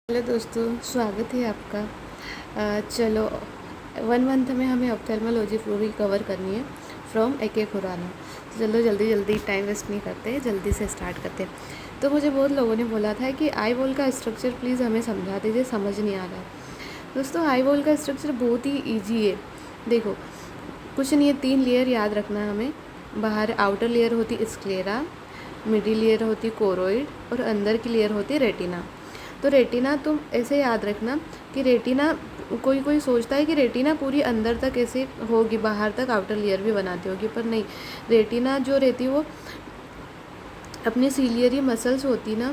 Hello दोस्तों, स्वागत है आपका। चलो 1 मंथ में हमें ऑप्थेल्मोलॉजी पूरी कवर करनी है फ्रॉम एक एक खुराना। चलो जल्दी जल्दी टाइम वेस्ट नहीं करते, जल्दी से स्टार्ट करते हैं। तो मुझे बहुत लोगों ने बोला था कि आई बॉल का स्ट्रक्चर प्लीज़ हमें समझा दीजिए, समझ नहीं आ रहा है। दोस्तों आई बॉल का स्ट्रक्चर बहुत ही ईजी है। देखो कुछ नहीं है, 3 लेयर याद रखना है हमें। बाहर आउटर लेयर होती स्क्लेरा, मिडिल लेयर होती कोरोइड और अंदर की लेयर होती रेटिना। तो रेटिना तुम ऐसे याद रखना कि रेटिना, कोई कोई सोचता है कि रेटिना पूरी अंदर तक ऐसे होगी, बाहर तक आउटर लेयर भी बनाती होगी, पर नहीं। रेटिना जो रहती वो अपनी सीलियरी मसल्स होती ना,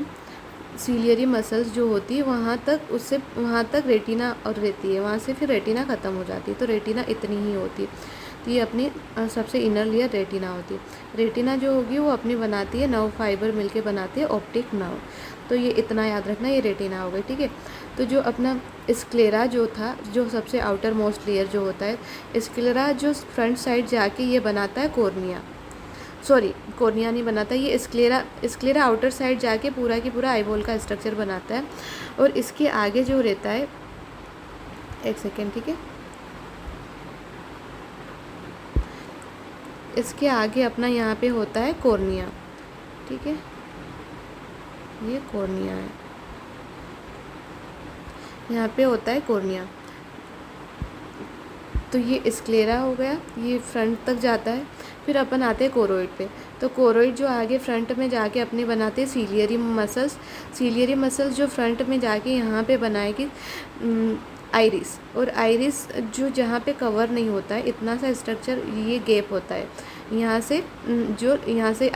सीलियरी मसल्स जो होती है वहाँ तक, उससे वहाँ तक रेटिना और रहती है, वहाँ से फिर रेटिना ख़त्म हो जाती है। तो रेटिना इतनी ही होती है। तो ये अपनी सबसे इनर लेयर रेटिना होती है। रेटिना जो होगी वो अपनी बनाती है नर्व फाइबर मिलके बनाती है ऑप्टिक नर्व। तो ये इतना याद रखना, ये रेटिना हो गई, ठीक है। तो जो अपना स्क्लेरा जो था, जो सबसे आउटर मोस्ट लेयर जो होता है स्क्लेरा, जो फ्रंट साइड जाके ये बनाता है कॉर्निया, सॉरी कॉर्निया नहीं बनाता, ये स्क्लेरा आउटर साइड जाके पूरा की पूरा आईबॉल का स्ट्रक्चर बनाता है। और इसके आगे जो रहता है, एक सेकेंड, ठीक है, इसके आगे अपना यहाँ पे होता है कॉर्निया, ठीक है, ये कॉर्निया है, यहाँ पे होता है कॉर्निया। तो ये स्क्लेरा हो गया, ये फ्रंट तक जाता है। फिर अपन आते हैं कोरोइड पे। तो कोरोइड जो आगे फ्रंट में जाके अपने बनाते हैं सीलियरी मसल्स। सीलियरी मसल्स जो फ्रंट में जाके यहाँ पे बनाएगी आइरिस, और आइरिस जो जहाँ पे कवर नहीं होता है इतना सा स्ट्रक्चर, ये गैप होता है यहाँ से, जो यहाँ से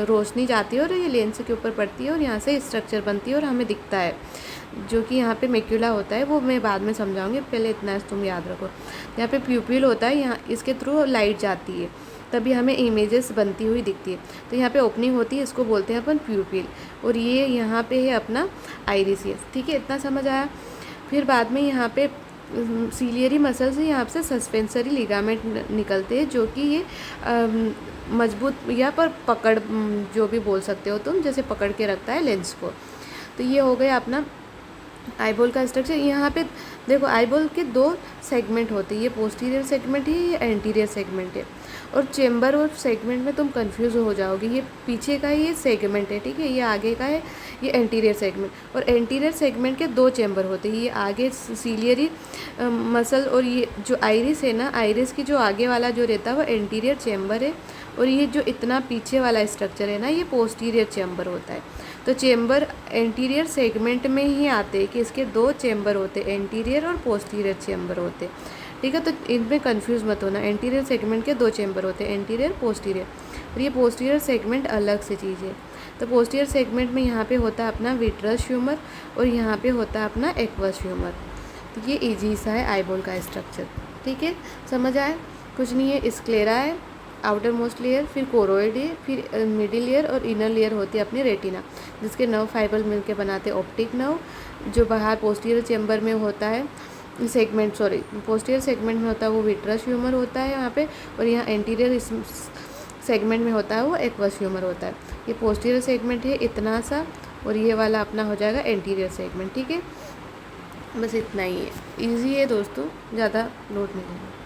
रोशनी जाती है और ये लेंस के ऊपर पड़ती है और यहाँ से स्ट्रक्चर बनती है और हमें दिखता है, जो कि यहाँ पे मेक्यूला होता है, वो मैं बाद में समझाऊंगी, पहले इतना तुम याद रखो। यहाँ पे प्यूपिल होता है, यहाँ इसके थ्रू लाइट जाती है, तभी हमें इमेजेस बनती हुई दिखती है। तो यहाँ पे ओपनिंग होती है, इसको बोलते हैं अपन प्यूपिल, और ये यहाँ पे है अपना आइरिस, ठीक है, इतना समझ आया। फिर बाद में यहाँ पे सीलियरी मसल से यहाँ से सस्पेंसरी लिगामेंट निकलते हैं, जो कि ये मजबूत या पर पकड़, जो भी बोल सकते हो तुम, जैसे पकड़ के रखता है लेंस को। तो ये हो गया अपना आईबॉल का स्ट्रक्चर। यहाँ पे देखो आईबॉल के 2 सेगमेंट होते हैं, ये पोस्टीरियर सेगमेंट है, ये एंटीरियर सेगमेंट है। और चेम्बर और सेगमेंट में तुम कंफ्यूज हो जाओगे, ये पीछे का ये सेगमेंट है, ठीक है, ये आगे का है, ये एंटीरियर सेगमेंट। और एंटीरियर सेगमेंट के 2 चेम्बर होते हैं, ये आगे सीलियरी मसल, और ये जो आइरिस है ना, आइरिस की जो आगे वाला जो रहता है वो एंटीरियर चेम्बर है, और ये जो इतना पीछे वाला स्ट्रक्चर है ना, ये पोस्टीरियर चेम्बर होता है। तो चेम्बर एंटीरियर सेगमेंट में ही आते हैं कि इसके 2 चेम्बर होते हैं, एंटीरियर और पोस्टीरियर चेम्बर होते हैं, ठीक है। तो इनमें कंफ्यूज मत होना, एंटीरियर सेगमेंट के 2 चेम्बर होते हैं, एंटीरियर पोस्टीरियर, और ये पोस्टीरियर सेगमेंट अलग से चीज़ है। तो पोस्टीरियर सेगमेंट में यहाँ पे होता है अपना विट्रस ह्यूमर, और यहाँ पे होता है अपना एक्वस ह्यूमर। तो ये ईजी सा है आईबॉल का स्ट्रक्चर, ठीक है, समझ आए। कुछ नहीं है, स्क्लेरा है आउटर मोस्ट लेयर, फिर कोरोइड है, फिर मिडिल लेयर और इनर लेयर होती है अपनी रेटिना, जिसके नर्व फाइबर मिलके बनाते हैं ऑप्टिक नर्व। जो बाहर पोस्टीरियर चेम्बर में होता है सेगमेंट, सॉरी पोस्टीरियर सेगमेंट में होता है वो विट्रस ह्यूमर होता है यहाँ पे, और यहाँ एंटीरियर सेगमेंट में होता है वो एक्वस ह्यूमर होता है। ये पोस्टीरियर सेगमेंट है इतना सा, और ये वाला अपना हो जाएगा एंटीरियर सेगमेंट, ठीक है। बस इतना ही है, ईजी है दोस्तों, ज़्यादा लोड नहीं लेना।